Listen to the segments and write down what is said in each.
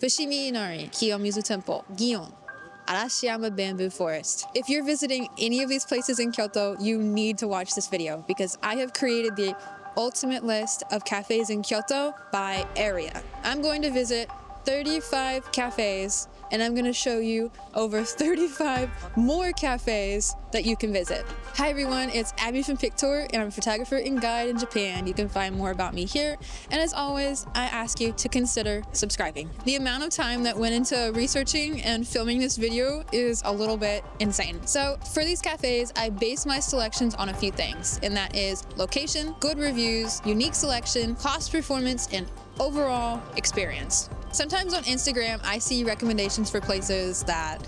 Fushimi Inari, Kiyomizu Temple, Gion, Arashiyama Bamboo Forest. If you're visiting any of these places in Kyoto, you need to watch this video because I have created the ultimate list of cafes in Kyoto by area. I'm going to visit 35 cafes and I'm going to show you over 35 more cafes that you can visit. Hi everyone, it's Abby from Pictour and I'm a photographer and guide in Japan. You can find more about me here. And as always, I ask you to consider subscribing. The amount of time that went into researching and filming this video is a little bit insane. So for these cafes, I base my selections on a few things, and that is location, good reviews, unique selection, cost performance, and overall experience. Sometimes on Instagram, I see recommendations for places that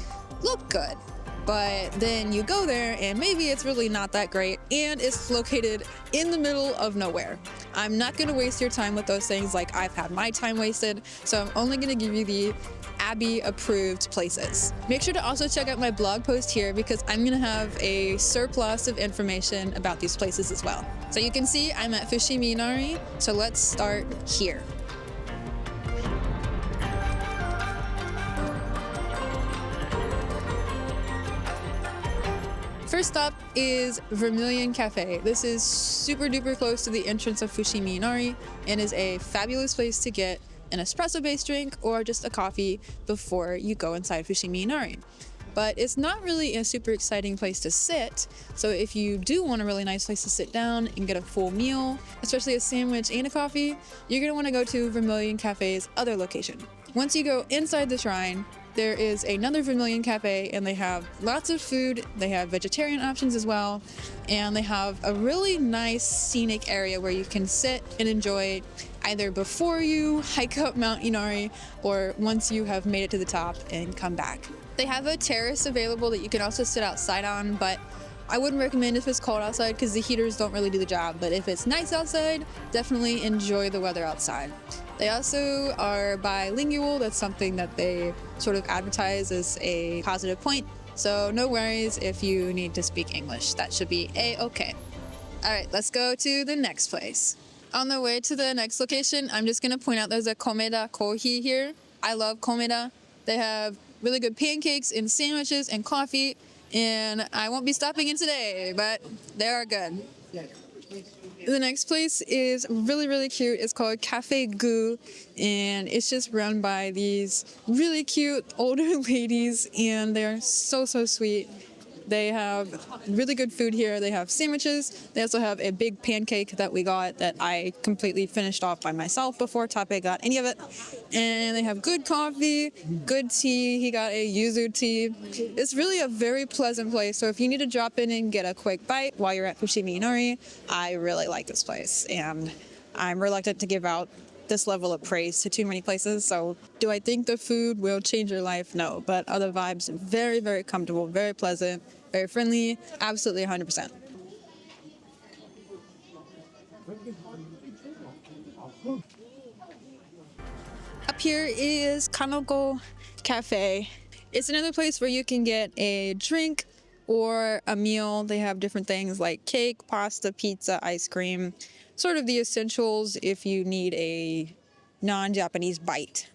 look good, but then you go there and maybe it's really not that great and it's located in the middle of nowhere. I'm not gonna waste your time with those things like I've had my time wasted, so I'm only gonna give you the Abby approved places. Make sure to also check out my blog post here because I'm gonna have a surplus of information about these places as well. So you can see I'm at Fushimi Inari, so let's start here. First up is Vermilion Cafe. This is super duper close to the entrance of Fushimi Inari and is a fabulous place to get an espresso-based drink or just a coffee before you go inside Fushimi Inari. But it's not really a super exciting place to sit, so if you do want a really nice place to sit down and get a full meal, especially a sandwich and a coffee, you're gonna wanna go to Vermilion Cafe's other location. Once you go inside the shrine, there is another Vermilion Cafe and they have lots of food, they have vegetarian options as well, and they have a really nice scenic area where you can sit and enjoy either before you hike up Mount Inari or once you have made it to the top and come back. They have a terrace available that you can also sit outside on, but I wouldn't recommend if it's cold outside because the heaters don't really do the job, but if it's nice outside, definitely enjoy the weather outside. They also are bilingual. That's something that they sort of advertise as a positive point. So no worries if you need to speak English. That should be a-okay. All right, let's go to the next place. On the way to the next location, I'm just gonna point out there's a Komeda Kohi here. I love Komeda. They have really good pancakes and sandwiches and coffee, and I won't be stopping in today, but they are good. The next place is really, really cute. It's called Cafe Gu, and it's just run by these really cute older ladies, and they're so, so sweet. They have really good food here. They have sandwiches. They also have a big pancake that we got that I completely finished off by myself before Tape got any of it. And they have good coffee, good tea. He got a yuzu tea. It's really a very pleasant place. So if you need to drop in and get a quick bite while you're at Fushimi Inari, I really like this place. And I'm reluctant to give out this level of praise to too many places. So do I think the food will change your life? No, but other vibes, very, very comfortable, very pleasant, very friendly, absolutely 100%. Up here is Kanoko Cafe. It's another place where you can get a drink or a meal. They have different things like cake, pasta, pizza, ice cream, sort of the essentials if you need a non-Japanese bite.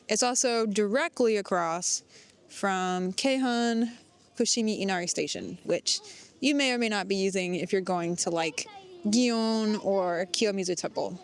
It's also directly across from Keihan Fushimi Inari Station, which you may or may not be using if you're going to like Gion or Kiyomizu Temple.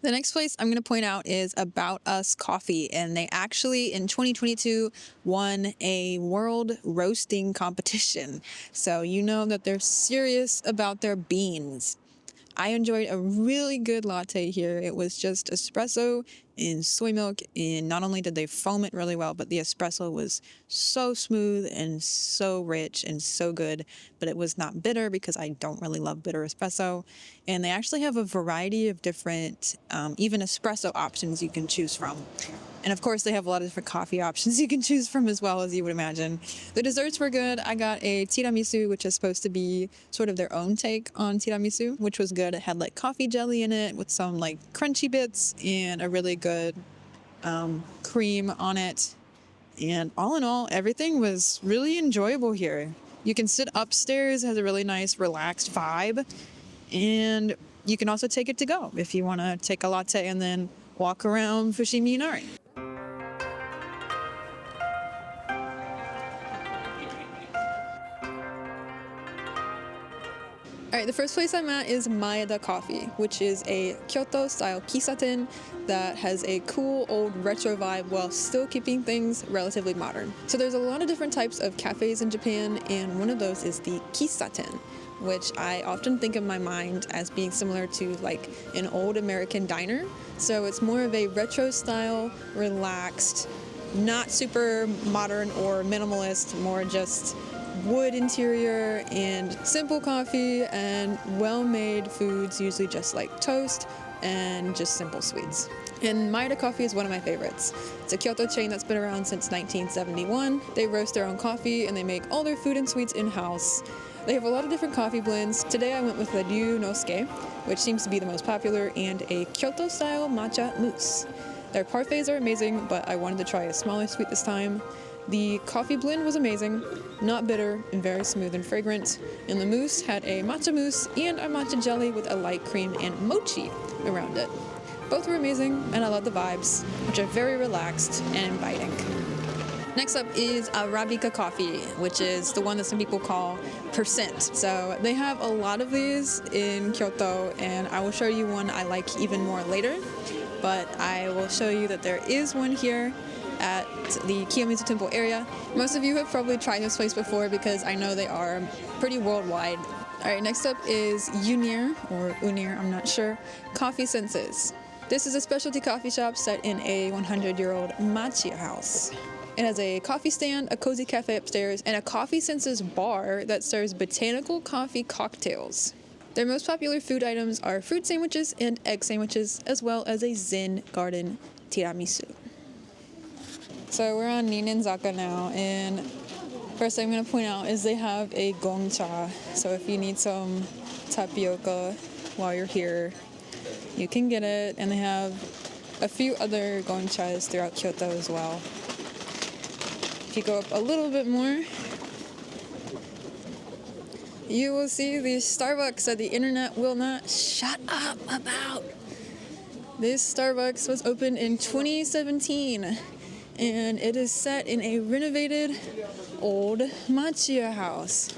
The next place I'm going to point out is About Us Coffee, and they actually in 2022 won a world roasting competition. So you know that they're serious about their beans. I enjoyed a really good latte here. It was just espresso and soy milk, and not only did they foam it really well, but the espresso was so smooth and so rich and so good, but it was not bitter because I don't really love bitter espresso. And they actually have a variety of different even espresso options you can choose from. And of course, they have a lot of different coffee options you can choose from as well, as you would imagine. The desserts were good. I got a tiramisu, which is supposed to be sort of their own take on tiramisu, which was good. It had like coffee jelly in it with some like crunchy bits and a really good cream on it. And all in all, everything was really enjoyable here. You can sit upstairs, it has a really nice relaxed vibe, and you can also take it to go if you want to take a latte and then walk around Fushimi Inari. Alright, the first place I'm at is Maeda Coffee, which is a Kyoto-style kisaten that has a cool old retro vibe while still keeping things relatively modern. So there's a lot of different types of cafes in Japan, and one of those is the kisaten, which I often think in my mind as being similar to like an old American diner. So it's more of a retro style, relaxed, not super modern or minimalist, more just wood interior and simple coffee and well-made foods, usually just like toast and just simple sweets. And Maeda Coffee is one of my favorites. It's a Kyoto chain that's been around since 1971. They roast their own coffee and they make all their food and sweets in-house. They have a lot of different coffee blends. Today I went with the Ryu no Suke, which seems to be the most popular, and a Kyoto-style matcha mousse. Their parfaits are amazing, but I wanted to try a smaller sweet this time. The coffee blend was amazing, not bitter, and very smooth and fragrant. And the mousse had a matcha mousse and a matcha jelly with a light cream and mochi around it. Both were amazing, and I love the vibes, which are very relaxed and inviting. Next up is Arabica coffee, which is the one that some people call percent. So they have a lot of these in Kyoto, and I will show you one I like even more later. But I will show you that there is one here at the Kiyomizu temple area. Most of you have probably tried this place before because I know they are pretty worldwide. Alright, next up is Unir, or Unir, I'm not sure, Coffee Senses. This is a specialty coffee shop set in a 100-year-old matcha house. It has a coffee stand, a cozy cafe upstairs, and a Coffee Senses bar that serves botanical coffee cocktails. Their most popular food items are fruit sandwiches and egg sandwiches, as well as a Zen garden tiramisu. So we're on Ninenzaka now, and first thing I'm going to point out is they have a gongcha. So if you need some tapioca while you're here, you can get it. And they have a few other gongchas throughout Kyoto as well. If you go up a little bit more, you will see the Starbucks that the internet will not shut up about. This Starbucks was opened in 2017. And it is set in a renovated old matcha house.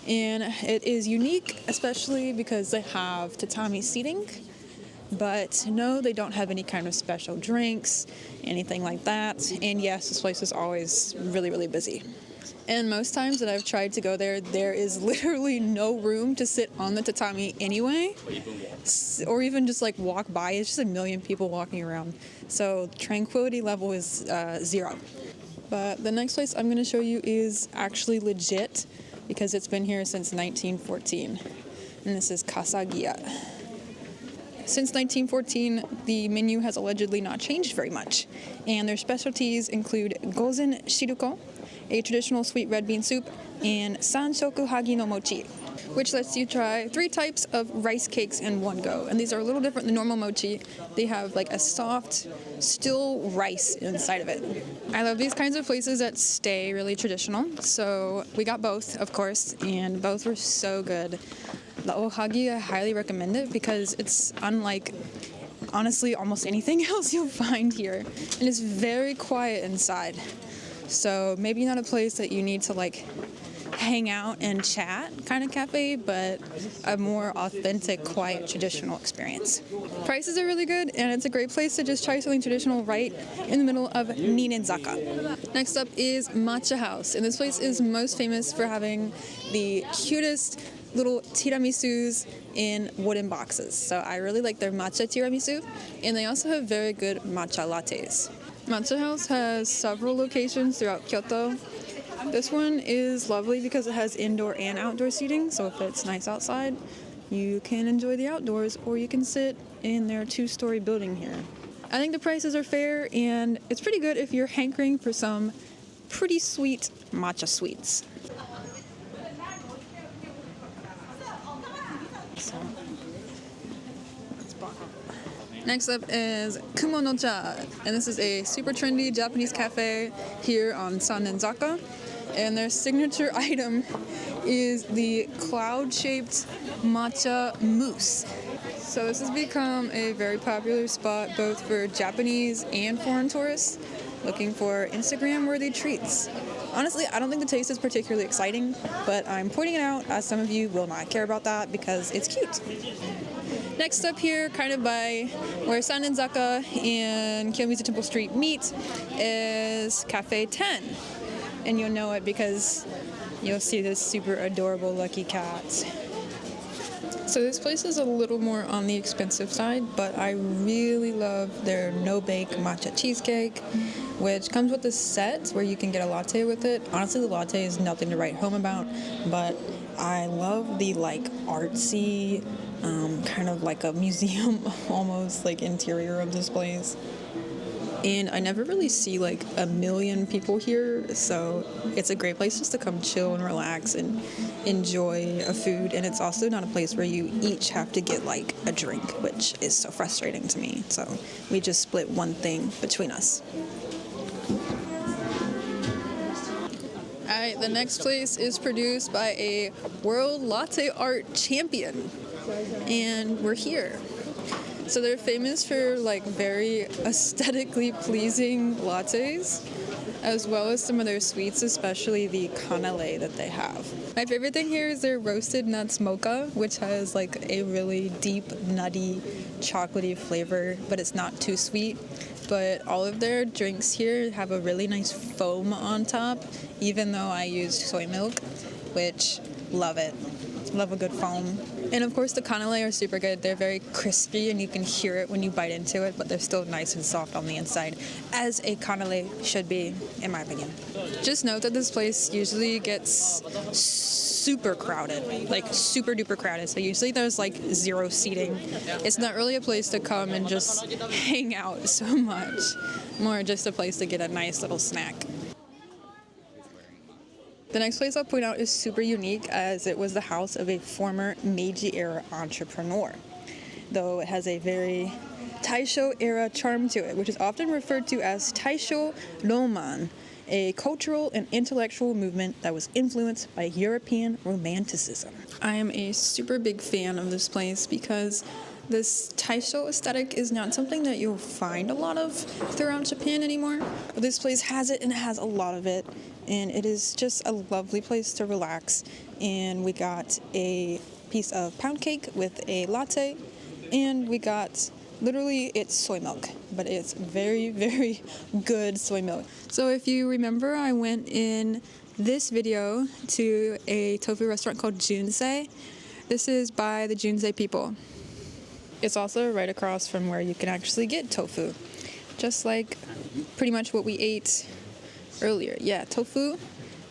And it is unique, especially because they have tatami seating. But no, they don't have any kind of special drinks, anything like that. And yes, this place is always really, really busy. And most times that I've tried to go there, there is literally no room to sit on the tatami anyway. Or even just like walk by. It's just a million people walking around. So tranquility level is 0. But the next place I'm going to show you is actually legit because it's been here since 1914. And this is Kasagiya. Since 1914, the menu has allegedly not changed very much. And their specialties include gozen shiruko, a traditional sweet red bean soup, and sanshoku hagi no mochi, which lets you try 3 types of rice cakes in one go. And these are a little different than normal mochi. They have like a soft, still rice inside of it. I love these kinds of places that stay really traditional. So we got both, of course, and both were so good. The ohagi, I highly recommend it because it's unlike, honestly, almost anything else you'll find here. And it's very quiet inside. So maybe not a place that you need to like hang out and chat kind of cafe, but a more authentic, quiet, traditional experience. Prices are really good, and it's a great place to just try something traditional right in the middle of Ninenzaka. Next up is Matcha House, and this place is most famous for having the cutest little tiramisus in wooden boxes. So I really like their matcha tiramisu, and they also have very good matcha lattes. Matcha House has several locations throughout Kyoto. This one is lovely because it has indoor and outdoor seating, so if it's nice outside, you can enjoy the outdoors, or you can sit in their 2-story building here. I think the prices are fair, and it's pretty good if you're hankering for some pretty sweet matcha sweets. Next up is Kumo no Cha, and this is a super trendy Japanese cafe here on Sanenzaka. and their signature item is the cloud-shaped matcha mousse. So this has become a very popular spot both for Japanese and foreign tourists looking for Instagram-worthy treats. Honestly, I don't think the taste is particularly exciting, but I'm pointing it out as some of you will not care about that because it's cute. Next up here, kind of by where Sanenzaka and Kiyomizu Temple Street meet, is Cafe 10. And you'll know it because you'll see this super adorable lucky cat. So this place is a little more on the expensive side, but I really love their no-bake matcha cheesecake, which comes with a set where you can get a latte with it. Honestly, the latte is nothing to write home about, but I love the like artsy, kind of like a museum almost like interior of this place. And I never really see like a million people here, so it's a great place just to come chill and relax and enjoy a food. And it's also not a place where you each have to get like a drink, which is so frustrating to me. So we just split one thing between us. Alright, the next place is produced by a world latte art champion, and we're here. So they're famous for like very aesthetically pleasing lattes, as well as some of their sweets, especially the canale that they have. My favorite thing here is their roasted nuts mocha, which has like a really deep, nutty, chocolatey flavor, but it's not too sweet. But all of their drinks here have a really nice foam on top, even though I used soy milk, which love it. Love a good foam. And of course the canale are super good. They're very crispy and you can hear it when you bite into it, but they're still nice and soft on the inside, as a canale should be, in my opinion. Just note that this place usually gets super crowded, like super duper crowded. So usually there's like zero seating. It's not really a place to come and just hang out so much, more just a place to get a nice little snack. The next place I'll point out is super unique, as it was the house of a former Meiji-era entrepreneur, though it has a very Taisho-era charm to it, which is often referred to as Taisho Roman, a cultural and intellectual movement that was influenced by European Romanticism. I am a super big fan of this place because this Taisho aesthetic is not something that you'll find a lot of throughout Japan anymore, but this place has it, and it has a lot of it, and it is just a lovely place to relax. And we got a piece of pound cake with a latte, and we got, literally it's soy milk, but it's very, very good soy milk. So if you remember, I went in this video to a tofu restaurant called Junsei. This is by the Junsei people. It's also right across from where you can actually get tofu, just like pretty much what we ate earlier. Yeah, tofu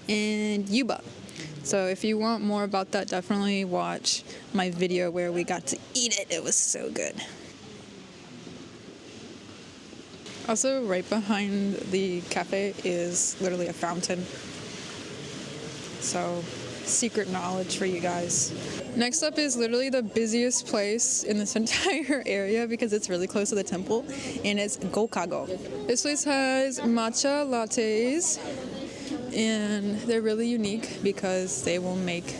and yuba. So if you want more about that, definitely watch my video where we got to eat it. It was so good. Also, right behind the cafe is literally a fountain. So, secret knowledge for you guys. Next up is literally the busiest place in this entire area because it's really close to the temple, and it's Gokago. This place has matcha lattes, and they're really unique because they will make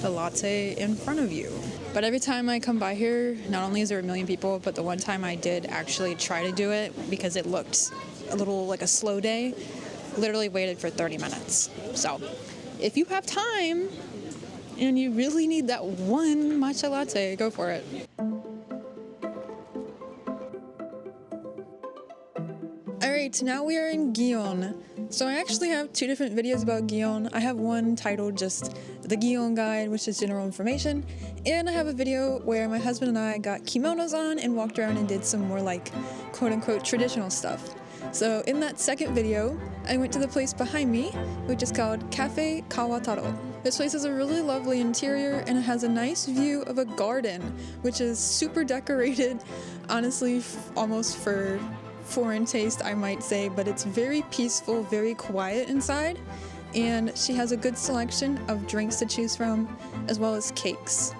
the latte in front of you. But every time I come by here, not only is there a million people, but the one time I did actually try to do it because it looked a little like a slow day, literally waited for 30 minutes. So if you have time and you really need that one matcha latte, go for it. Alright, now we are in Gion. So I actually have two different videos about Gion. I have one titled just the Gion Guide, which is general information, and I have a video where my husband and I got kimonos on and walked around and did some more like quote-unquote traditional stuff. So in that second video, I went to the place behind me, which is called Cafe Kawataro. This place has a really lovely interior and it has a nice view of a garden, which is super decorated, honestly, almost for foreign taste, I might say, but it's very peaceful, very quiet inside, and she has a good selection of drinks to choose from, as well as cakes.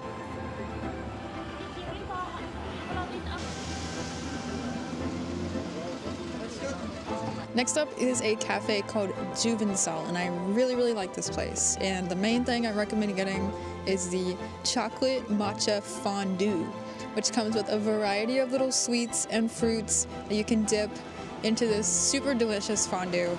Next up is a cafe called Juvenile, and I really like this place. And the main thing I recommend getting is the chocolate matcha fondue, which comes with a variety of little sweets and fruits that you can dip into this super delicious fondue.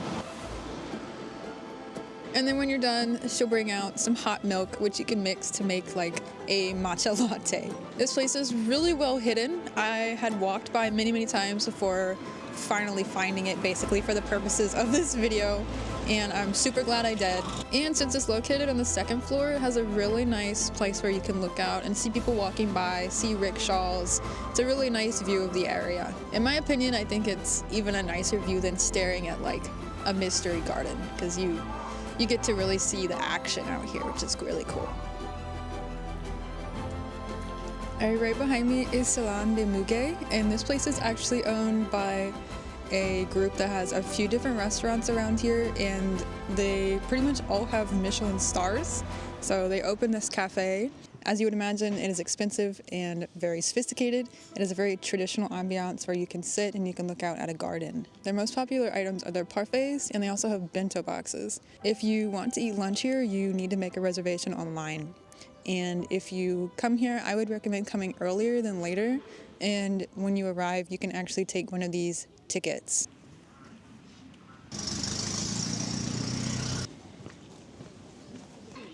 And then when you're done, she'll bring out some hot milk, which you can mix to make like a matcha latte. This place is really well hidden. I had walked by many times before finally finding it, basically for the purposes of this video, and I'm super glad I did. And since it's located on the second floor, it has a really nice place where you can look out and see people walking by, see rickshaws. It's a really nice view of the area. In my opinion, I think it's even a nicer view than staring at like a mystery garden, because you get to really see the action out here, which is really cool. Right behind me is Salon de Muge, and this place is actually owned by a group that has a few different restaurants around here, and they pretty much all have Michelin stars. So they opened this cafe. As you would imagine, it is expensive and very sophisticated. It has a very traditional ambiance where you can sit and you can look out at a garden. Their most popular items are their parfaits, and they also have bento boxes. If you want to eat lunch here, you need to make a reservation online. And if you come here, I would recommend coming earlier than later. And when you arrive, you can actually take one of these tickets.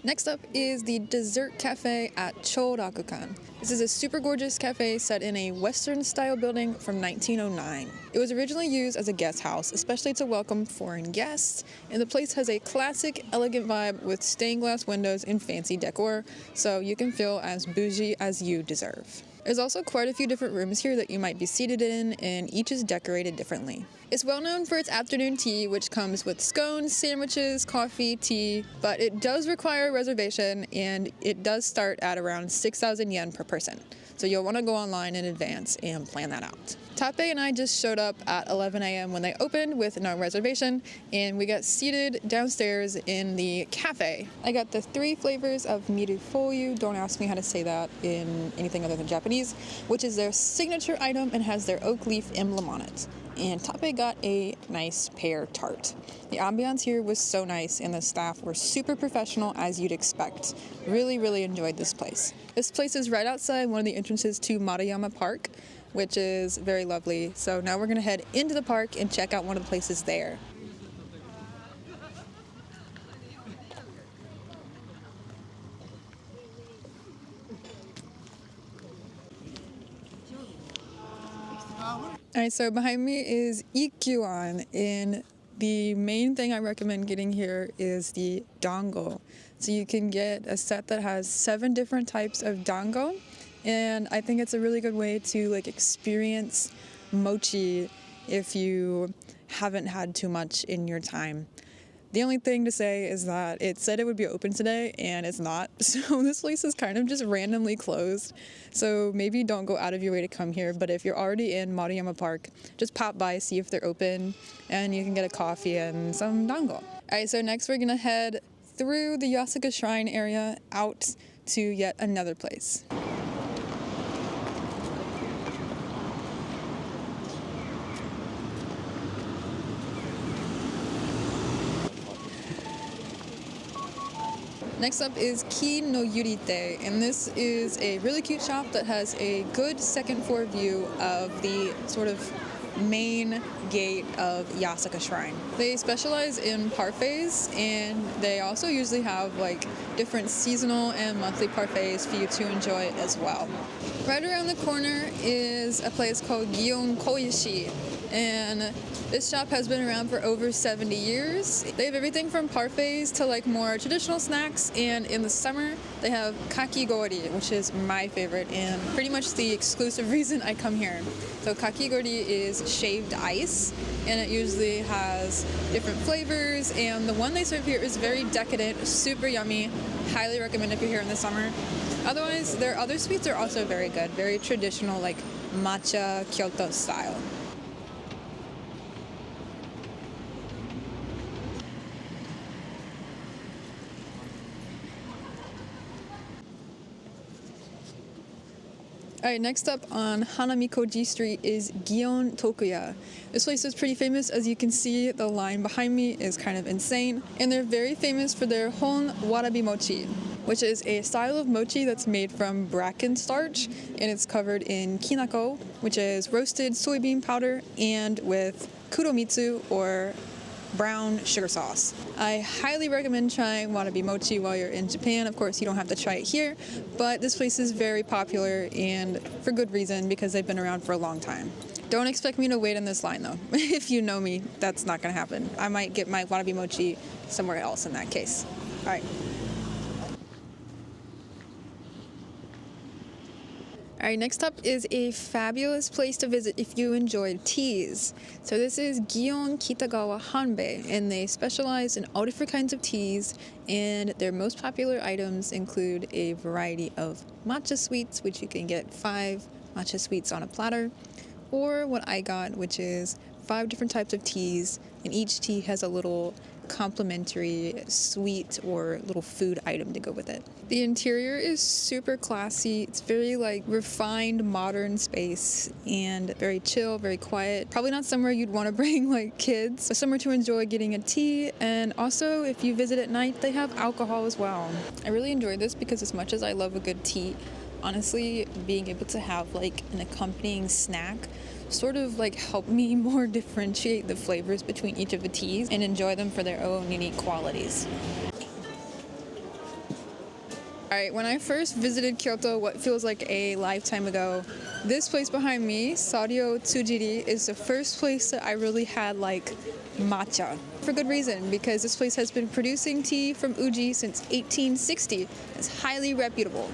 Next up is the dessert cafe at Chorakukan. This is a super gorgeous cafe set in a Western-style building from 1909. It was originally used as a guest house, especially to welcome foreign guests, and the place has a classic, elegant vibe with stained glass windows and fancy decor, so you can feel as bougie as you deserve. There's also quite a few different rooms here that you might be seated in, and each is decorated differently. It's well known for its afternoon tea, which comes with scones, sandwiches, coffee, tea, but it does require a reservation, and it does start at around 6,000 yen per person. So you'll want to go online in advance and plan that out. Tape and I just showed up at 11 a.m. when they opened with no reservation, and we got seated downstairs in the cafe. I got the 3 flavors of mirufoyu, don't ask me how to say that in anything other than Japanese, which is their signature item and has their oak leaf emblem on it. And Tape got a nice pear tart. The ambiance here was so nice, and the staff were super professional, as you'd expect. Really enjoyed this place. This place is right outside one of the entrances to Maruyama Park, which is very lovely. So now we're gonna head into the park and check out one of the places there. Alright, so behind me is Gion, and the main thing I recommend getting here is the dango. So you can get a set that has 7 different types of dango, and I think it's a really good way to like experience mochi if you haven't had too much in your time. The only thing to say is that it said it would be open today, and it's not. So this place is kind of just randomly closed. So maybe don't go out of your way to come here, but if you're already in Maruyama Park, just pop by, see if they're open, and you can get a coffee and some dango. All right, so next we're gonna head through the Yasuka Shrine area out to yet another place. Next up is Ki no Yurite, and this is a really cute shop that has a good second floor view of the sort of main gate of Yasuka Shrine. They specialize in parfaits, and they also usually have like different seasonal and monthly parfaits for you to enjoy as well. Right around the corner is a place called Gion Koishi, and this shop has been around for over 70 years. They have everything from parfaits to like more traditional snacks, and in the summer they have kakigori, which is my favorite and pretty much the exclusive reason I come here. So kakigori is shaved ice, and it usually has different flavors, and the one they serve here is very decadent, super yummy. Highly recommend if you're here in the summer. Otherwise, their other sweets are also very good, very traditional, like matcha Kyoto style. Alright, next up on Hanamikoji Street is Gion Tokuya. This place is pretty famous. As you can see, the line behind me is kind of insane. And they're very famous for their Hon Warabi Mochi, which is a style of mochi that's made from bracken starch, and it's covered in kinako, which is roasted soybean powder, and with kuromitsu, or brown sugar sauce. I highly recommend trying warabi mochi while you're in Japan. Of course, you don't have to try it here, but this place is very popular, and for good reason, because they've been around for a long time. Don't expect me to wait in this line though. If you know me, that's not gonna happen. I might get my warabi mochi somewhere else in that case. All right. Alright, next up is a fabulous place to visit if you enjoy teas. So this is Gion Kitagawa Hanbei, and they specialize in all different kinds of teas, and their most popular items include a variety of matcha sweets, which you can get 5 matcha sweets on a platter, or what I got, which is 5 different types of teas, and each tea has a little complimentary sweet or little food item to go with it. The interior is super classy. It's very refined modern space and very chill, very quiet. Probably not somewhere you'd want to bring kids, but somewhere to enjoy getting a tea. And also, if you visit at night, they have alcohol as well. I really enjoyed this because as much as I love a good tea, honestly, being able to have an accompanying snack sort of help me more differentiate the flavors between each of the teas and enjoy them for their own unique qualities. Alright, when I first visited Kyoto, what feels like a lifetime ago, this place behind me, Sario Tsujiri, is the first place that I really had matcha. For good reason, because this place has been producing tea from uji since 1860. It's highly reputable.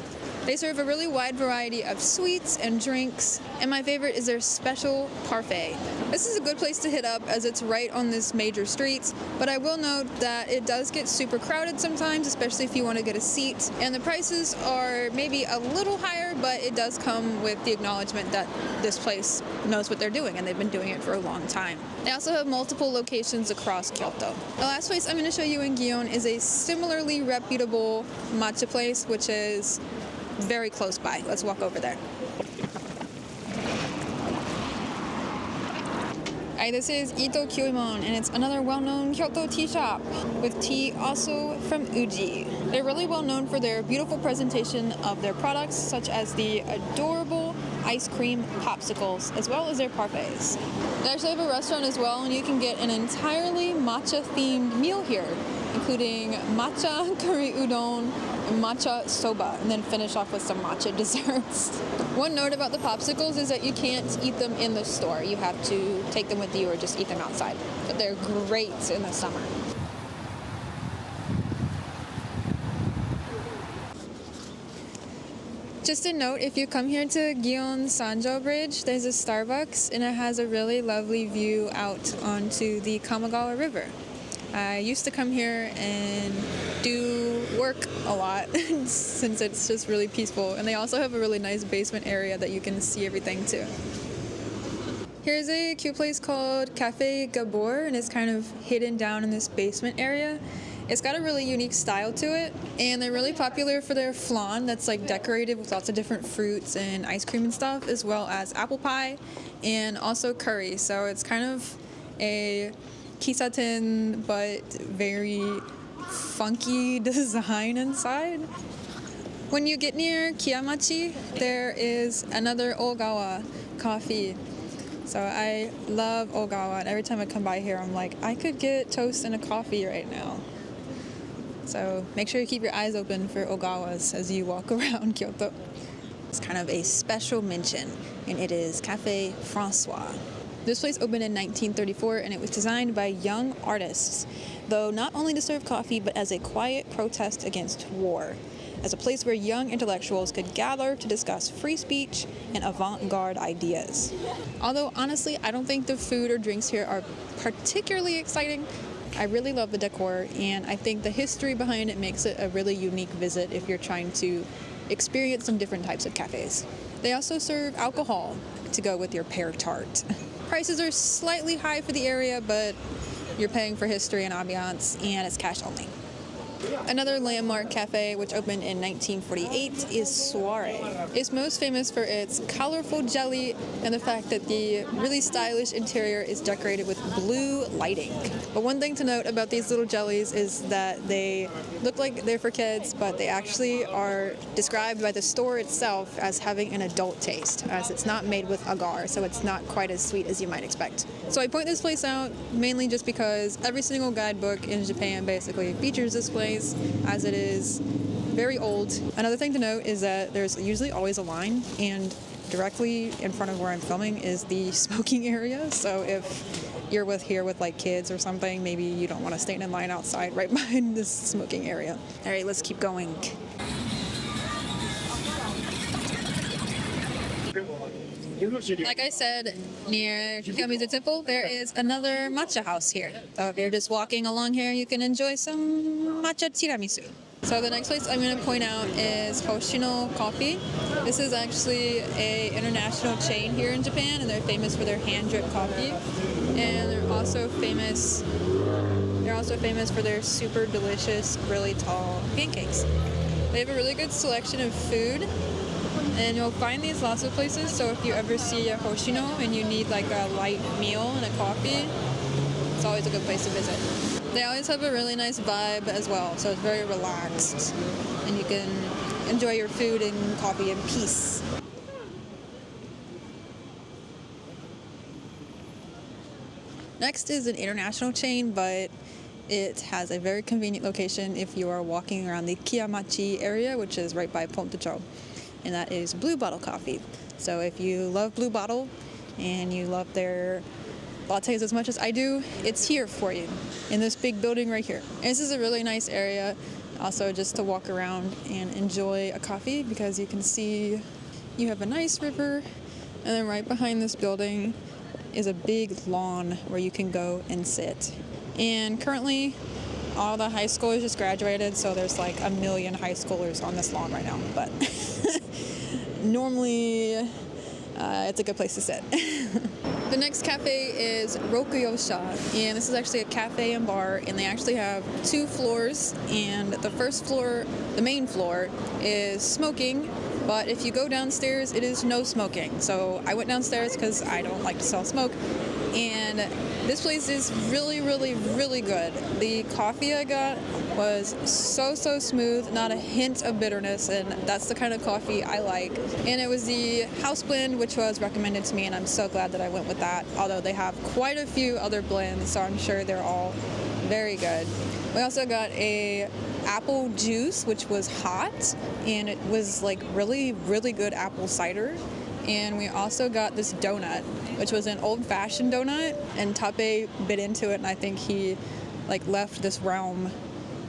They serve a really wide variety of sweets and drinks, and my favorite is their special parfait. This is a good place to hit up as it's right on this major street, but I will note that it does get super crowded sometimes, especially if you want to get a seat, and the prices are maybe a little higher, but it does come with the acknowledgement that this place knows what they're doing, and they've been doing it for a long time. They also have multiple locations across Kyoto. The last place I'm going to show you in Gion is a similarly reputable matcha place, which is very close by. Let's walk over there. Alright, this is Ito Kyoimon, and it's another well-known Kyoto tea shop with tea also from Uji. They're really well known for their beautiful presentation of their products, such as the adorable ice cream popsicles, as well as their parfaits. They actually have a restaurant as well, and you can get an entirely matcha-themed meal here, including matcha curry udon and matcha soba, and then finish off with some matcha desserts. One note about the popsicles is that you can't eat them in the store. You have to take them with you or just eat them outside. But they're great in the summer. Just a note, if you come here to Gion Sanjo Bridge, there's a Starbucks, and it has a really lovely view out onto the Kamagawa River. I used to come here and do work a lot since it's just really peaceful, and they also have a really nice basement area that you can see everything too. Here's a cute place called Cafe Gabor, and it's kind of hidden down in this basement area. It's got a really unique style to it, and they're really popular for their flan that's decorated with lots of different fruits and ice cream and stuff, as well as apple pie and also curry. So it's kind of a kisaten but very funky design inside. When you get near Kiyamachi, there is another Ogawa coffee. So I love Ogawa, and every time I come by here, I'm like, I could get toast and a coffee right now. So make sure you keep your eyes open for Ogawas as you walk around Kyoto. It's kind of a special mention, and it is Café Francois. This place opened in 1934, and it was designed by young artists, though not only to serve coffee, but as a quiet protest against war, as a place where young intellectuals could gather to discuss free speech and avant-garde ideas. Although, honestly, I don't think the food or drinks here are particularly exciting. I really love the decor, and I think the history behind it makes it a really unique visit if you're trying to experience some different types of cafes. They also serve alcohol to go with your pear tart. Prices are slightly high for the area, but you're paying for history and ambiance, and it's cash only. Another landmark cafe, which opened in 1948, is Soiree. It's most famous for its colorful jelly and the fact that the really stylish interior is decorated with blue lighting. But one thing to note about these little jellies is that they look like they're for kids, but they actually are described by the store itself as having an adult taste, as it's not made with agar, so it's not quite as sweet as you might expect. So I point this place out mainly just because every single guidebook in Japan basically features this place, as it is very old. Another thing to note is that there's usually always a line, and directly in front of where I'm filming is the smoking area. So if you're here with like kids or something, maybe you don't want to stand in line outside right behind this smoking area. All right, let's keep going. Like I said, near Kiyomizu Temple, there is another matcha house here. So if you're just walking along here, you can enjoy some matcha tiramisu. So the next place I'm going to point out is Hoshino Coffee. This is actually an international chain here in Japan, and they're famous for their hand-drip coffee. And they're also famous for their super delicious, really tall pancakes. They have a really good selection of food, and you'll find these lots of places. So if you ever see a Hoshino and you need like a light meal and a coffee, it's always a good place to visit. They always have a really nice vibe as well, so it's very relaxed, and you can enjoy your food and coffee in peace. Next is an international chain, but it has a very convenient location if you are walking around the Kawaramachi area, which is right by Pontocho, and that is Blue Bottle Coffee. So if you love Blue Bottle and you love their lattes as much as I do, it's here for you in this big building right here. And this is a really nice area also just to walk around and enjoy a coffee, because you can see you have a nice river, and then right behind this building is a big lawn where you can go and sit. And currently all the high schoolers just graduated, so there's like 1 million high schoolers on this lawn right now, but normally it's a good place to sit. The next cafe is Rokuyosha, and this is actually a cafe and bar, and they actually have 2 floors, and the first floor, the main floor, is smoking, but if you go downstairs, it is no smoking. So I went downstairs because I don't like to smell smoke, and this place is really, really, really good. The coffee I got was so smooth, not a hint of bitterness, and that's the kind of coffee I like. And it was the house blend, which was recommended to me, and I'm so glad that I went with that, although they have quite a few other blends, so I'm sure they're all very good. We also got a apple juice, which was hot, and it was like really, really good apple cider. And we also got this donut, which was an old-fashioned donut, and Tape bit into it, and I think he like left this realm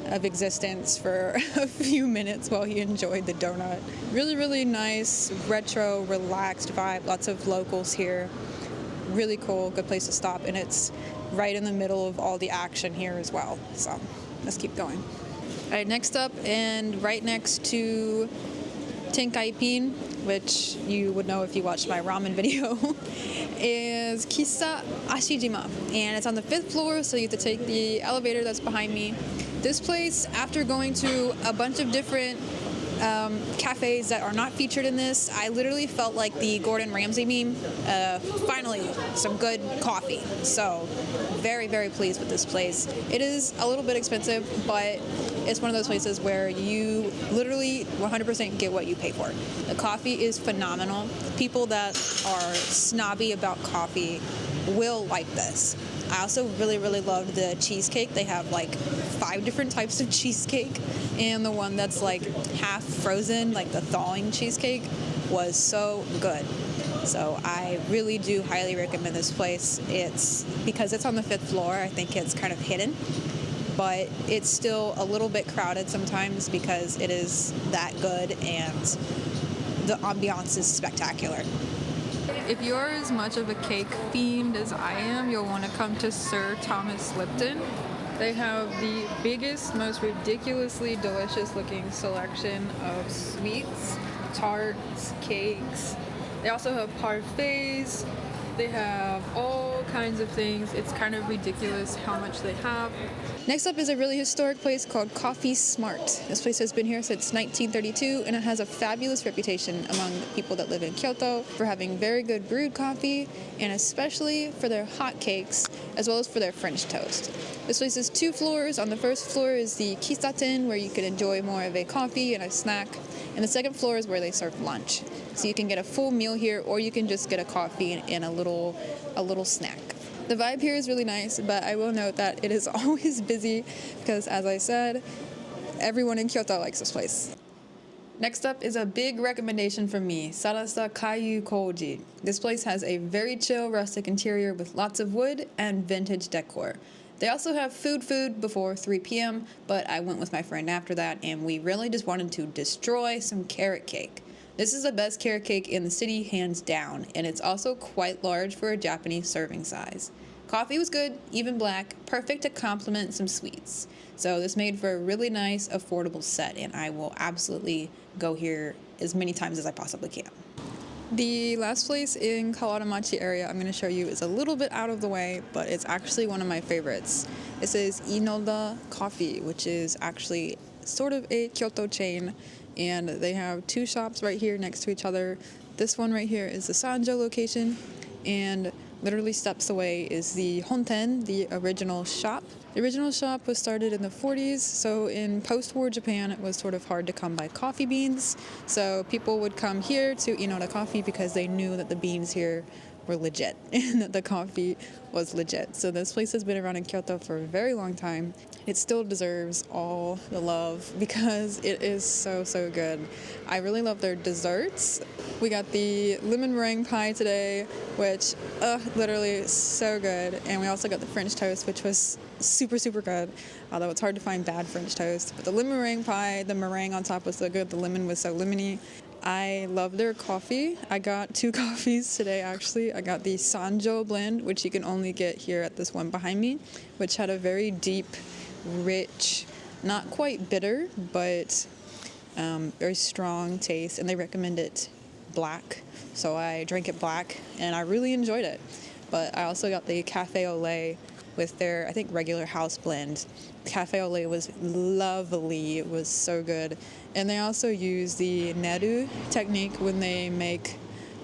of existence for a few minutes while he enjoyed the donut. Really, really nice, retro, relaxed vibe. Lots of locals here. Really cool, good place to stop, and it's right in the middle of all the action here as well. So let's keep going. All right, next up, and right next to Tenkaippin, which you would know if you watched my ramen video, is Kissa Ashijima, and it's on the 5th floor, so you have to take the elevator that's behind me. This place, after going to a bunch of different cafes that are not featured in this, I literally felt like the Gordon Ramsay meme. Finally, some good coffee. So very, very pleased with this place. It is a little bit expensive, but it's one of those places where you literally 100% get what you pay for. The coffee is phenomenal. People that are snobby about coffee will like this. I also really, really loved the cheesecake. They have like 5 different types of cheesecake, and the one that's like half frozen, like the thawing cheesecake, was so good. So I really do highly recommend this place. It's because it's on the 5th floor, I think it's kind of hidden, but it's still a little bit crowded sometimes because it is that good and the ambiance is spectacular. If you're as much of a cake fiend as I am, you'll want to come to Sir Thomas Lipton. They have the biggest, most ridiculously delicious looking selection of sweets, tarts, cakes. They also have parfaits, They have all kinds of things. It's kind of ridiculous how much they have. Next up is a really historic place called Coffee Smart. This place has been here since 1932, and it has a fabulous reputation among people that live in Kyoto for having very good brewed coffee, and especially for their hot cakes, as well as for their French toast. This place has 2 floors. On the first floor is the kisaten, where you can enjoy more of a coffee and a snack, and the second floor is where they serve lunch. So you can get a full meal here, or you can just get a coffee and a little snack. The vibe here is really nice, but I will note that it is always busy because, as I said, everyone in Kyoto likes this place. Next up is a big recommendation from me, Sarasa Kayu-koji. This place has a very chill, rustic interior with lots of wood and vintage decor. They also have food before 3 p.m., but I went with my friend after that, and we really just wanted to destroy some carrot cake. This is the best carrot cake in the city, hands down, and it's also quite large for a Japanese serving size. Coffee was good, even black, perfect to complement some sweets. So this made for a really nice, affordable set, and I will absolutely go here as many times as I possibly can. The last place in Kawaramachi area I'm going to show you is a little bit out of the way, but it's actually one of my favorites. This is Inoda Coffee, which is actually sort of a Kyoto chain, and they have 2 shops right here next to each other. This one right here is the Sanjo location, and literally steps away is the Honten, the original shop. The original shop was started in the 40s, so in post-war Japan it was sort of hard to come by coffee beans, so people would come here to Inoda Coffee because they knew that the beans here were legit and that the coffee was legit. So this place has been around in Kyoto for a very long time. It still deserves all the love because it is so good. I really love their desserts. We got the lemon meringue pie today, which literally so good. And we also got the French toast, which was super good, although it's hard to find bad French toast. But the lemon meringue pie, the meringue on top was so good, the lemon was so lemony. I love their coffee. I got 2 coffees today, actually. I got the Sanjo blend, which you can only get here at this one behind me, which had a very deep, rich, not quite bitter, but very strong taste, and they recommend it black. So I drank it black, and I really enjoyed it. But I also got the Cafe au lait with their, I think, regular house blend. The Cafe au lait was lovely. It was so good. And they also use the neru technique when they make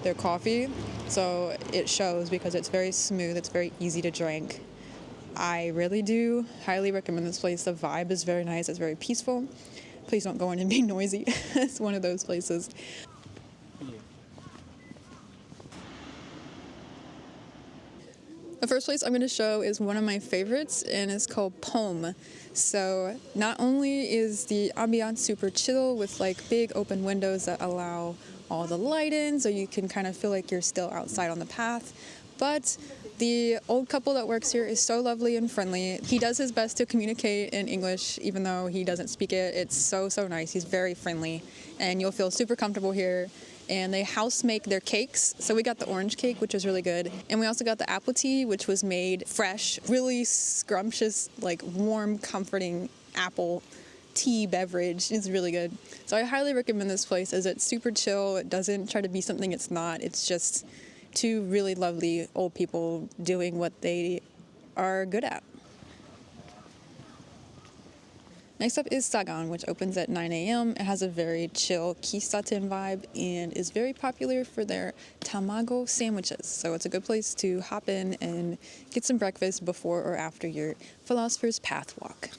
their coffee. So it shows because it's very smooth. It's very easy to drink. I really do highly recommend this place. The vibe is very nice. It's very peaceful. Please don't go in and be noisy. It's one of those places. The first place I'm going to show is one of my favorites, and it's called Pome. So not only is the ambiance super chill with like big open windows that allow all the light in so you can kind of feel like you're still outside on the path, but the old couple that works here is so lovely and friendly. He does his best to communicate in English even though he doesn't speak it. It's so nice. He's very friendly, and you'll feel super comfortable here. And they house make their cakes. So we got the orange cake, which was really good. And we also got the apple tea, which was made fresh, really scrumptious, like warm, comforting apple tea beverage. It's really good. So I highly recommend this place as it's super chill. It doesn't try to be something it's not. It's just 2 really lovely old people doing what they are good at. Next up is Sagan, which opens at 9 a.m. It has a very chill kisaten vibe and is very popular for their tamago sandwiches. So it's a good place to hop in and get some breakfast before or after your Philosopher's Path walk.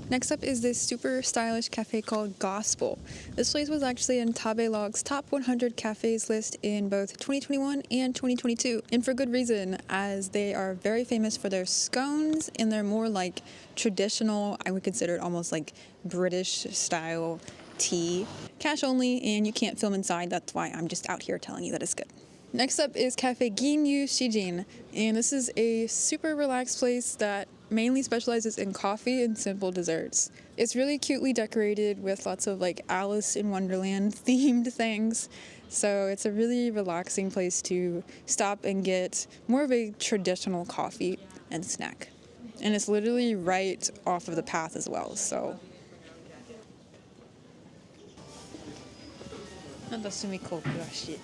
Next up is this super stylish cafe called Gospel. This place was actually in Tabelog's top 100 cafes list in both 2021 and 2022, and for good reason, as they are very famous for their scones and their more like traditional, I would consider it almost like British style tea. Cash only, and you can't film inside. That's why I'm just out here telling you that it's good. Next up is Cafe Ginyu Shijin, and this is a super relaxed place that mainly specializes in coffee and simple desserts. It's really cutely decorated with lots of like Alice in Wonderland themed things. So it's a really relaxing place to stop and get more of a traditional coffee and snack. And it's literally right off of the path as well, so. なんだ隅っこ詳しい。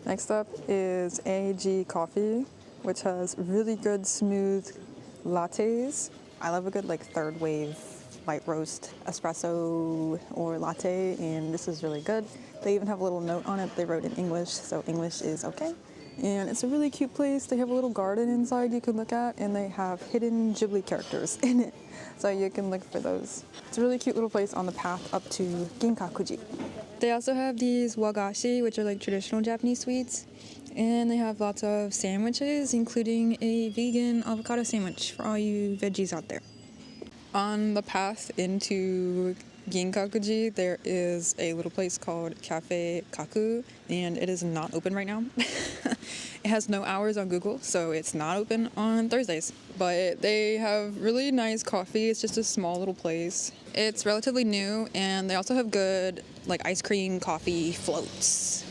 Next up is AG Coffee, which has really good smooth lattes. I love a good like third wave light roast espresso or latte, and this is really good. They even have a little note on it. They wrote in English, so English is okay. And it's a really cute place. They have a little garden inside you can look at, and they have hidden Ghibli characters in it, so you can look for those. It's a really cute little place on the path up to Kinkaku-ji. They also have these wagashi, which are like traditional Japanese sweets, and they have lots of sandwiches, including a vegan avocado sandwich for all you veggies out there. On the path into Kinkaku-ji, there is a little place called Cafe Kaku, and it is not open right now. It has no hours on Google, so it's not open on Thursdays. But they have really nice coffee. It's just a small little place. It's relatively new, and they also have good like ice cream coffee floats.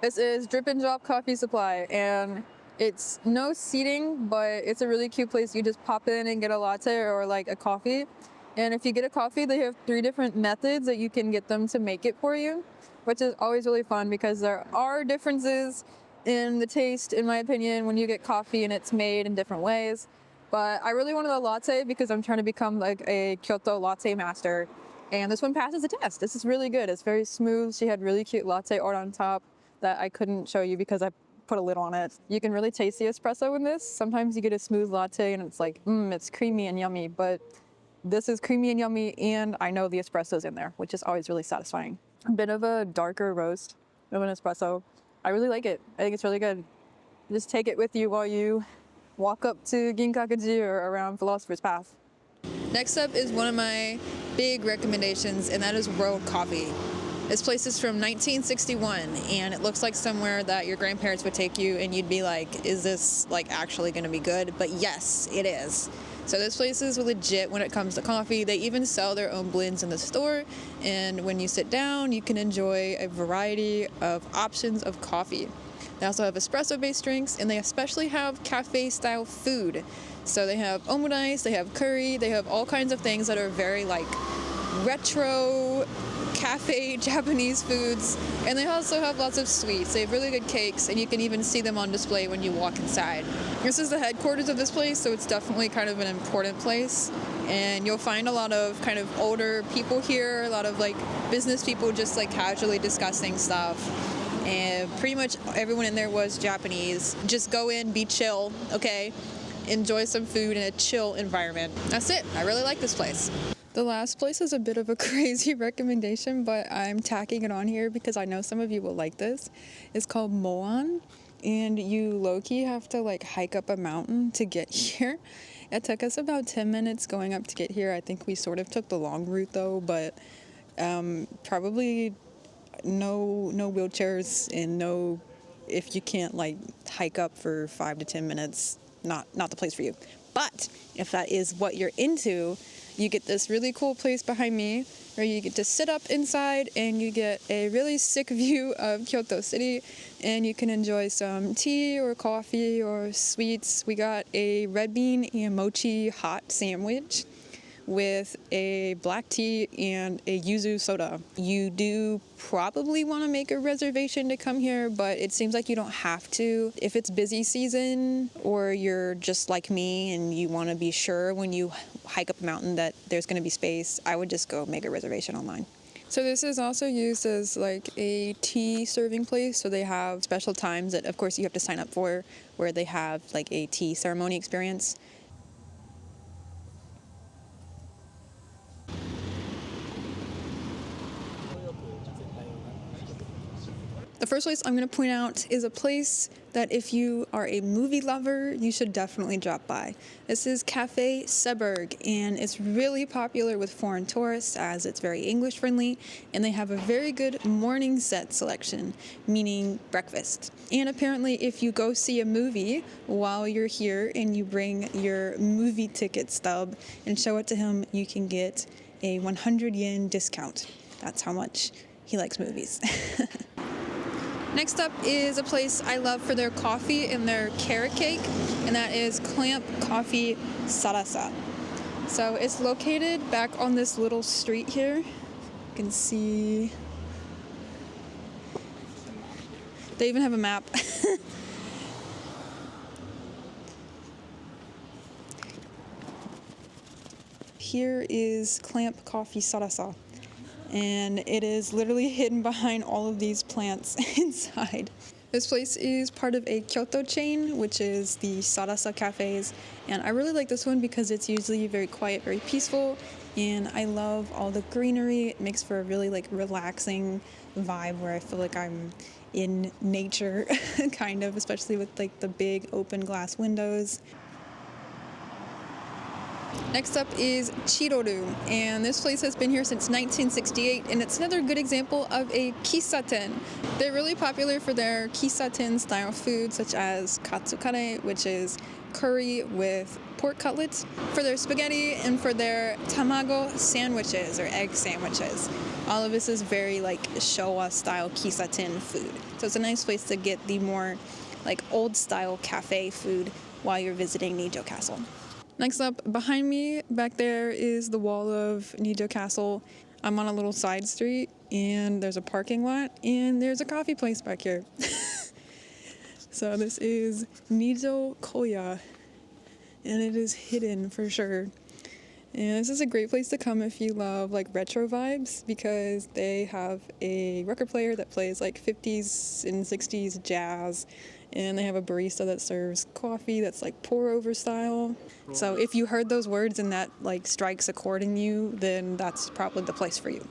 This is Drip and Drop Coffee Supply, and it's no seating, but it's a really cute place. You just pop in and get a latte or like a coffee. And if you get a coffee, they have 3 different methods that you can get them to make it for you, which is always really fun because there are differences in the taste, in my opinion, when you get coffee and it's made in different ways. But I really wanted a latte because I'm trying to become like a Kyoto latte master. And this one passes the test. This is really good. It's very smooth. She had really cute latte art on top that I couldn't show you because I put a lid on it. You can really taste the espresso in this. Sometimes you get a smooth latte and it's like, it's creamy and yummy, but this is creamy and yummy, and I know the espresso's in there, which is always really satisfying. A bit of a darker roast of an espresso. I really like it. I think it's really good. Just take it with you while you walk up to Kinkaku-ji or around Philosopher's Path. Next up is one of my big recommendations, and that is World Coffee. This place is from 1961, and it looks like somewhere that your grandparents would take you and you'd be like, is this like actually going to be good? But yes, it is. So this place is legit when it comes to coffee. They even sell their own blends in the store, and when you sit down, you can enjoy a variety of options of coffee. They also have espresso-based drinks, and they especially have cafe-style food. So they have omurice, they have curry, they have all kinds of things that are very like retro cafe Japanese foods, and they also have lots of sweets. They have really good cakes, and you can even see them on display when you walk inside. This is the headquarters of this place, so it's definitely kind of an important place, and you'll find a lot of kind of older people here, a lot of like business people just like casually discussing stuff, and pretty much everyone in there was Japanese. Just go in, be chill, okay? Enjoy some food in a chill environment. That's it. I really like this place. The last place is a bit of a crazy recommendation, but I'm tacking it on here because I know some of you will like this. It's called Moan, and you low-key have to like hike up a mountain to get here. It took us about 10 minutes going up to get here. I think we sort of took the long route though, but probably no wheelchairs, and no, if you can't like hike up for 5 to 10 minutes, not the place for you. But if that is what you're into, you get this really cool place behind me where you get to sit up inside and you get a really sick view of Kyoto City, and you can enjoy some tea or coffee or sweets. We got a red bean and mochi hot sandwich with a black tea and a yuzu soda. You do probably want to make a reservation to come here, but it seems like you don't have to. If it's busy season or you're just like me and you want to be sure when you hike up a mountain that there's going to be space, I would just go make a reservation online. So this is also used as like a tea serving place. So they have special times that of course you have to sign up for, where they have like a tea ceremony experience. The first place I'm going to point out is a place that if you are a movie lover, you should definitely drop by. This is Cafe Seberg, and it's really popular with foreign tourists as it's very English friendly, and they have a very good morning set selection, meaning breakfast. And apparently if you go see a movie while you're here and you bring your movie ticket stub and show it to him, you can get a 100 yen discount. That's how much he likes movies. Next up is a place I love for their coffee and their carrot cake, and that is Clamp Coffee Sarasa. So it's located back on this little street here. You can see they even have a map. Here is Clamp Coffee Sarasa, and it is literally hidden behind all of these plants inside. This place is part of a Kyoto chain, which is the Sarasa cafes, and I really like this one because it's usually very quiet, very peaceful, and I love all the greenery. It makes for a really relaxing vibe where I feel like I'm in nature, kind of, especially with the big open glass windows. Next up is Chiroru, and this place has been here since 1968, and it's another good example of a kisaten. They're really popular for their kisaten style food, such as katsukare, which is curry with pork cutlets, for their spaghetti, and for their tamago sandwiches or egg sandwiches. All of this is very Showa style kisaten food. So it's a nice place to get the more old style cafe food while you're visiting Nijo Castle. Next up, behind me, back there is the wall of Nijo Castle. I'm on a little side street, and there's a parking lot, and there's a coffee place back here. So this is Nijo Koya, and it is hidden for sure. And this is a great place to come if you love retro vibes, because they have a record player that plays 50s and 60s jazz, and they have a barista that serves coffee that's pour over style. So if you heard those words and that strikes a chord in you, then that's probably the place for you.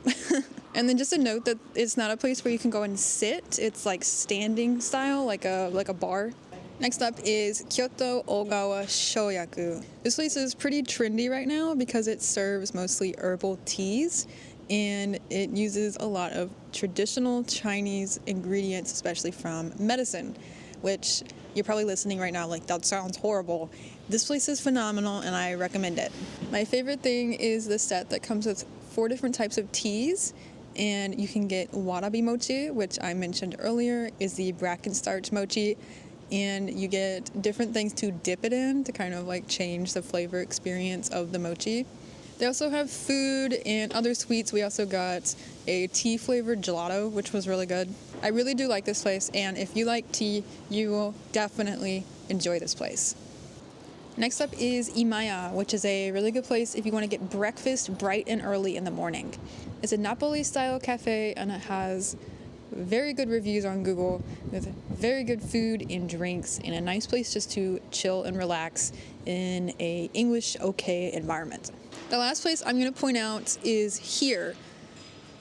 And then just a note that it's not a place where you can go and sit. It's standing style, like a bar. Next up is Kyoto Ogawa Shoyaku. This place is pretty trendy right now because it serves mostly herbal teas, and it uses a lot of traditional Chinese ingredients, especially from medicine, which you're probably listening right now that sounds horrible. This place is phenomenal, and I recommend it. My favorite thing is the set that comes with 4 different types of teas, and you can get warabi mochi, which I mentioned earlier is the bracken starch mochi, and you get different things to dip it in to kind of change the flavor experience of the mochi. They also have food and other sweets. We also got a tea flavored gelato, which was really good. I really do like this place, and if you like tea, you will definitely enjoy this place. Next up is Imaya, which is a really good place if you want to get breakfast bright and early in the morning. It's a Napoli-style cafe, and it has very good reviews on Google with very good food and drinks, and a nice place just to chill and relax in a English okay environment. The last place I'm going to point out is here.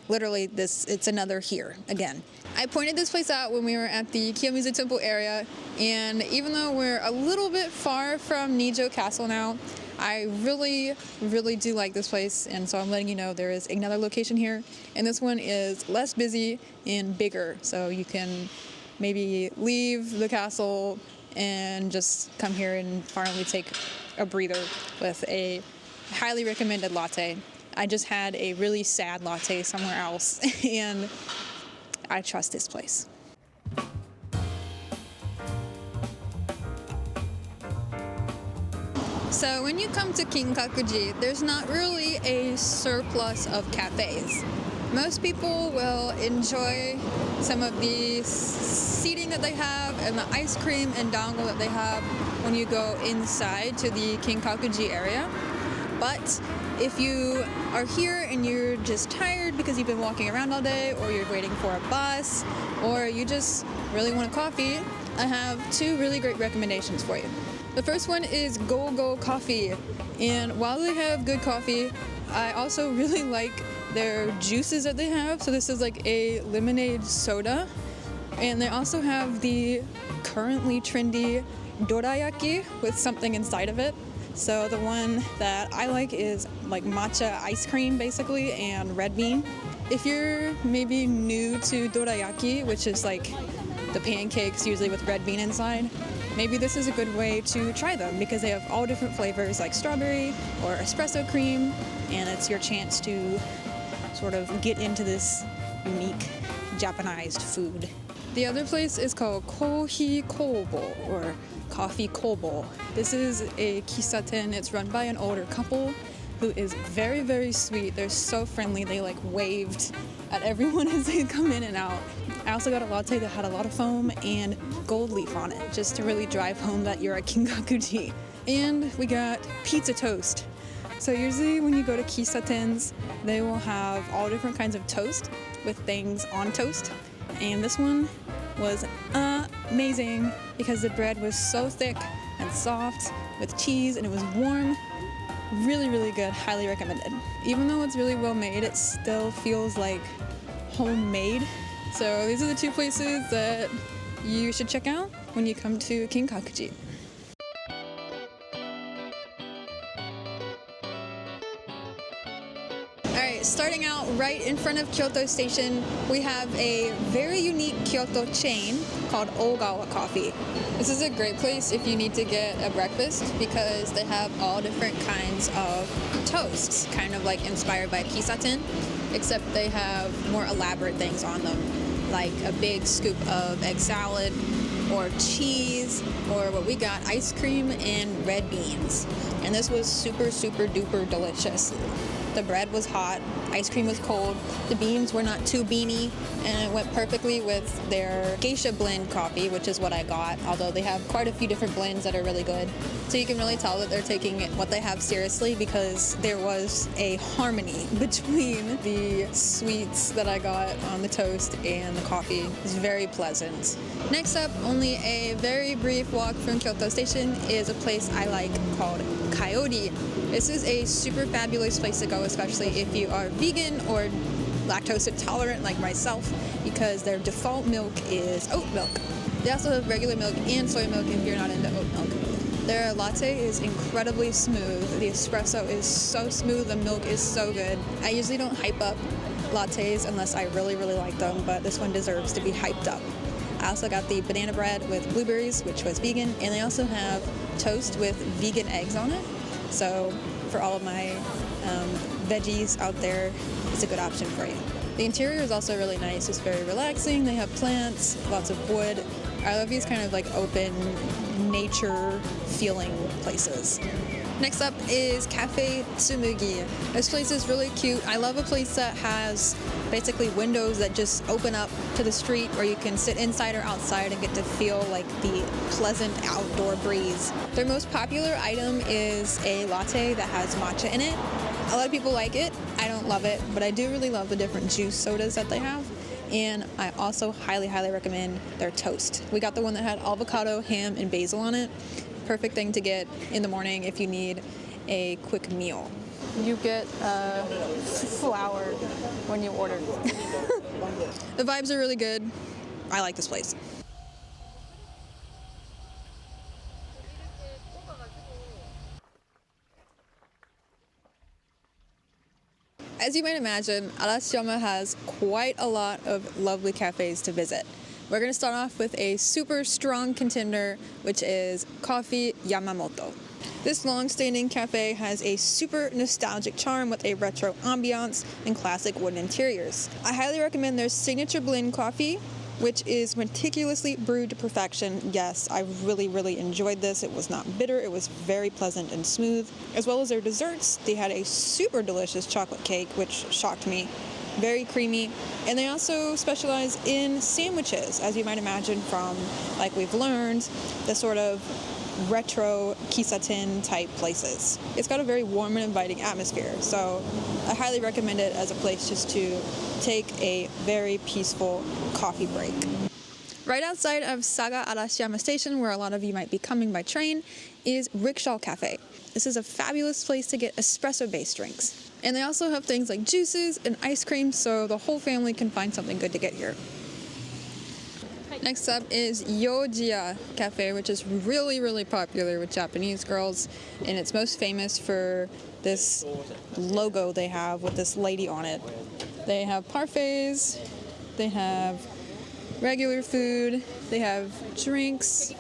Literally, it's another here again. I pointed this place out when we were at the Kiyomizu temple area, and even though we're a little bit far from Nijo Castle now, I really, really do like this place, and so I'm letting you know there is another location here, and this one is less busy and bigger, so you can maybe leave the castle and just come here and finally take a breather with a highly recommended latte. I just had a really sad latte somewhere else, and I trust this place. So when you come to Kinkaku-ji, there's not really a surplus of cafes. Most people will enjoy some of the seating that they have and the ice cream and dango that they have when you go inside to the Kinkaku-ji area. But if you are here and you're just tired because you've been walking around all day, or you're waiting for a bus, or you just really want a coffee, I have 2 really great recommendations for you. The first one is Go Go Coffee, and while they have good coffee, I also really like their juices that they have. So this is a lemonade soda, and they also have the currently trendy dorayaki with something inside of it. So the one that I like is matcha ice cream basically, and red bean. If you're maybe new to dorayaki, which is the pancakes usually with red bean inside, maybe this is a good way to try them because they have all different flavors like strawberry or espresso cream, and it's your chance to sort of get into this unique Japanized food. The other place is called Kohi Kobo, or Coffee Kobo. This is a kisaten. It's run by an older couple who is very, very sweet. They're so friendly. They like waved at everyone as they come in and out. I also got a latte that had a lot of foam and gold leaf on it, just to really drive home that you're a Kinkaku-ji. And we got pizza toast. So usually when you go to kisatens, they will have all different kinds of toast with things on toast. And this one was amazing because the bread was so thick and soft with cheese, and it was warm. Really, really good. Highly recommended. Even though it's really well made, it still feels like homemade. So these are the two places that you should check out when you come to Kinkaku-ji. Alright, starting out right in front of Kyoto Station, we have a very unique Kyoto chain called Ogawa Coffee. This is a great place if you need to get a breakfast because they have all different kinds of toasts, kind of like inspired by kisaten, except they have more elaborate things on them, like a big scoop of egg salad or cheese, or what we got, ice cream and red beans. And this was super, super duper delicious. The bread was hot, ice cream was cold, the beans were not too beany, and it went perfectly with their geisha blend coffee, which is what I got, although they have quite a few different blends that are really good. So you can really tell that they're taking what they have seriously because there was a harmony between the sweets that I got on the toast and the coffee. It was very pleasant. Next up, only a very brief walk from Kyoto Station, is a place I like called Kaori. This is a super fabulous place to go, especially if you are vegan or lactose intolerant like myself, because their default milk is oat milk. They also have regular milk and soy milk if you're not into oat milk. Their latte is incredibly smooth. The espresso is so smooth, the milk is so good. I usually don't hype up lattes unless I really, really like them, but this one deserves to be hyped up. I also got the banana bread with blueberries, which was vegan, and they also have toast with vegan eggs on it. So for all of my veggies out there, it's a good option for you. The interior is also really nice. It's very relaxing. They have plants, lots of wood. I love these kind of like open nature feeling places. Next up is Cafe Tsumugi. This place is really cute. I love a place that has basically windows that just open up to the street where you can sit inside or outside and get to feel like the pleasant outdoor breeze. Their most popular item is a latte that has matcha in it. A lot of people like it. I don't love it, but I do really love the different juice sodas that they have. And I also highly, highly recommend their toast. We got the one that had avocado, ham, and basil on it. Perfect thing to get in the morning if you need a quick meal. You get flour when you order. The vibes are really good. I like this place. As you might imagine, Arashiyama has quite a lot of lovely cafes to visit. We're going to start off with a super strong contender, which is Coffee Yamamoto. This long-standing cafe has a super nostalgic charm with a retro ambiance and classic wooden interiors. I highly recommend their signature blend coffee, which is meticulously brewed to perfection. Yes, I really, really enjoyed this. It was not bitter. It was very pleasant and smooth. As well as their desserts, they had a super delicious chocolate cake, which shocked me. Very creamy. And they also specialize in sandwiches, as you might imagine from, like we've learned, the sort of retro kisaten type places. It's got a very warm and inviting atmosphere, so I highly recommend it as a place just to take a very peaceful coffee break. Right outside of Saga Arashiyama Station, where a lot of you might be coming by train, is Rickshaw Cafe. This is a fabulous place to get espresso-based drinks. And they also have things like juices and ice cream, so the whole family can find something good to get here. Next up is Yojiya Cafe, which is really, really popular with Japanese girls, and it's most famous for this logo they have with this lady on it. They have parfaits, they have regular food, they have drinks,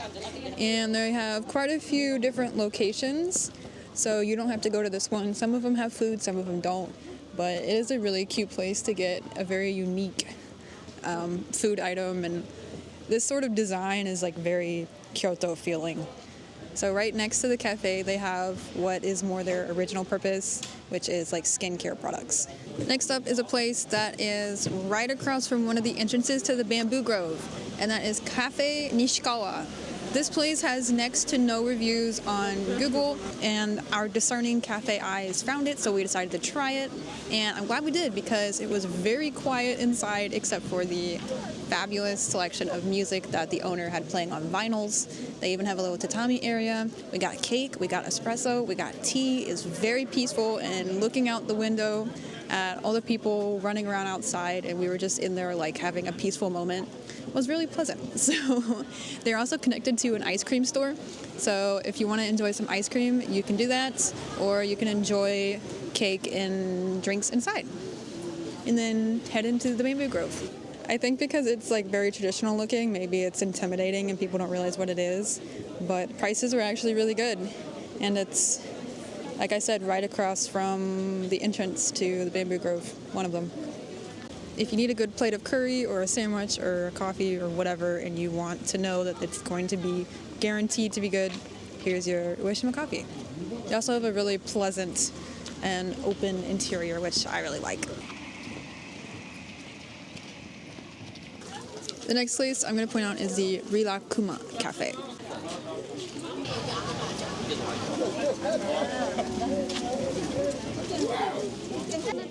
and they have quite a few different locations, so you don't have to go to this one. Some of them have food, some of them don't, but it is a really cute place to get a very unique food item, and this sort of design is like very Kyoto feeling. So right next to the cafe, they have what is more their original purpose, which is like skincare products. Next up is a place that is right across from one of the entrances to the bamboo grove, and that is Cafe Nishikawa. This place has next to no reviews on Google, and our discerning cafe eyes found it, so we decided to try it. And I'm glad we did, because it was very quiet inside except for the fabulous selection of music that the owner had playing on vinyls. They even have a little tatami area. We got cake, we got espresso, we got tea. It's very peaceful, and looking out the window at all the people running around outside, and we were just in there like having a peaceful moment, was really pleasant. So they're also connected to an ice cream store. So if you want to enjoy some ice cream, you can do that, or you can enjoy cake and drinks inside. And then head into the bamboo grove. I think because it's like very traditional looking, maybe it's intimidating and people don't realize what it is, but prices are actually really good. And it's, like I said, right across from the entrance to the bamboo grove, one of them. If you need a good plate of curry or a sandwich or a coffee or whatever, and you want to know that it's going to be guaranteed to be good, here's your Ueshima coffee. They also have a really pleasant and open interior, which I really like. The next place I'm going to point out is the Rilakuma Cafe.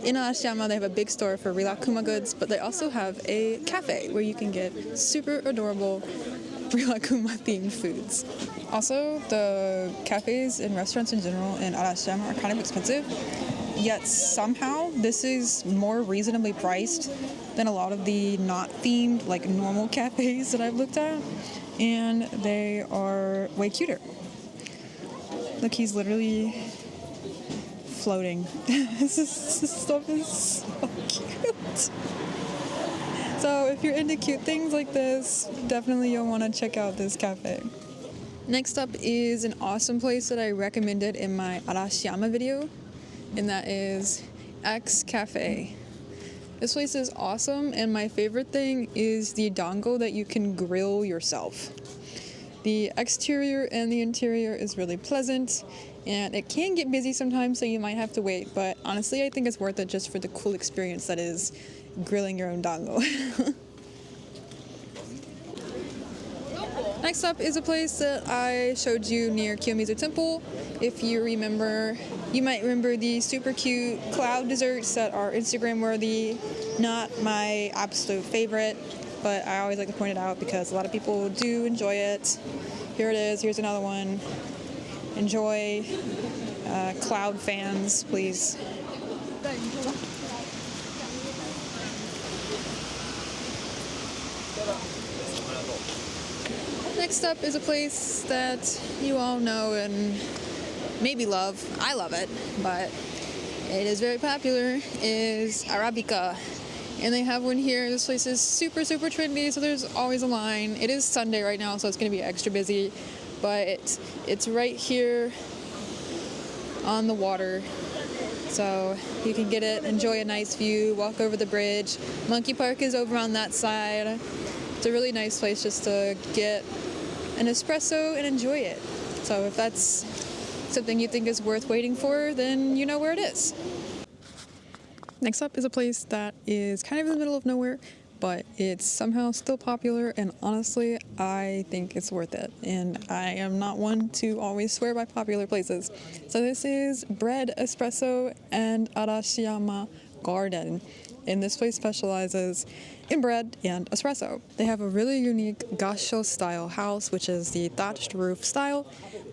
In Arashiyama, they have a big store for Rilakuma goods, but they also have a cafe where you can get super adorable Rilakuma themed foods. Also, the cafes and restaurants in general in Arashiyama are kind of expensive, yet somehow this is more reasonably priced than a lot of the not themed, like normal cafes that I've looked at, and they are way cuter. Look, he's literally floating. This stuff is so cute. So if you're into cute things like this, definitely you'll want to check out this cafe. Next up is an awesome place that I recommended in my Arashiyama video, and that is X Cafe. This place is awesome, and my favorite thing is the dango that you can grill yourself. The exterior and the interior is really pleasant, and it can get busy sometimes, so you might have to wait, but honestly I think it's worth it just for the cool experience that is grilling your own dango. Next up is a place that I showed you near Kiyomizu Temple. If you remember, you might remember the super cute cloud desserts that are Instagram worthy. Not my absolute favorite, but I always like to point it out because a lot of people do enjoy it. Here it is, here's another one. Enjoy, cloud fans, please. Next up is a place that you all know and maybe love. I love it, but it is very popular, is Arabica. And they have one here. This place is super, super trendy, so there's always a line. It is Sunday right now, so it's going to be extra busy, but it's right here on the water. So you can get it, enjoy a nice view, walk over the bridge. Monkey Park is over on that side. It's a really nice place just to get an espresso and enjoy it. So if that's something you think is worth waiting for, then you know where it is. Next up is a place that is kind of in the middle of nowhere, but it's somehow still popular, and honestly, I think it's worth it. And I am not one to always swear by popular places. So this is Bread, Espresso, and Arashiyama Garden. And this place specializes in bread and espresso. They have a really unique gasho style house, which is the thatched roof style,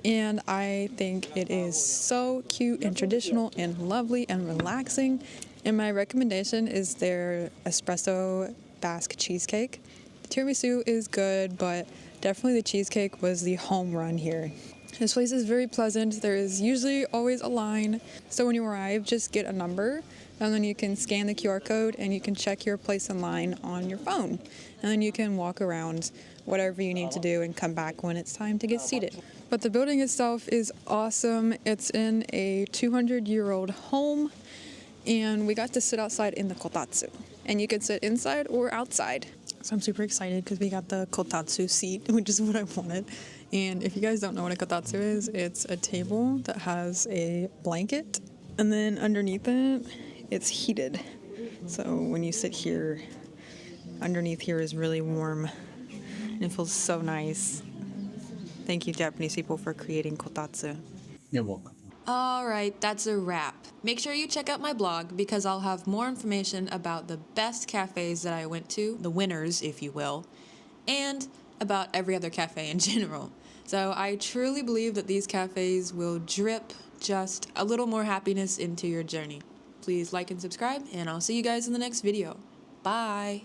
and I think it is so cute and traditional and lovely and relaxing. And my recommendation is their espresso Basque cheesecake. The tiramisu is good, but definitely the cheesecake was the home run here. This place is very pleasant. There is usually always a line, so when you arrive, just get a number, and then you can scan the QR code and you can check your place in line on your phone. And then you can walk around whatever you need to do and come back when it's time to get seated. But the building itself is awesome. It's in a 200-year-old home, and we got to sit outside in the kotatsu. And you could sit inside or outside. So I'm super excited because we got the kotatsu seat, which is what I wanted. And if you guys don't know what a kotatsu is, it's a table that has a blanket, and then underneath it, it's heated. So when you sit here, underneath here is really warm, and it feels so nice. Thank you, Japanese people, for creating kotatsu. You're welcome. Alright, that's a wrap. Make sure you check out my blog because I'll have more information about the best cafes that I went to, the winners, if you will, and about every other cafe in general. So I truly believe that these cafes will drip just a little more happiness into your journey. Please like and subscribe, and I'll see you guys in the next video. Bye!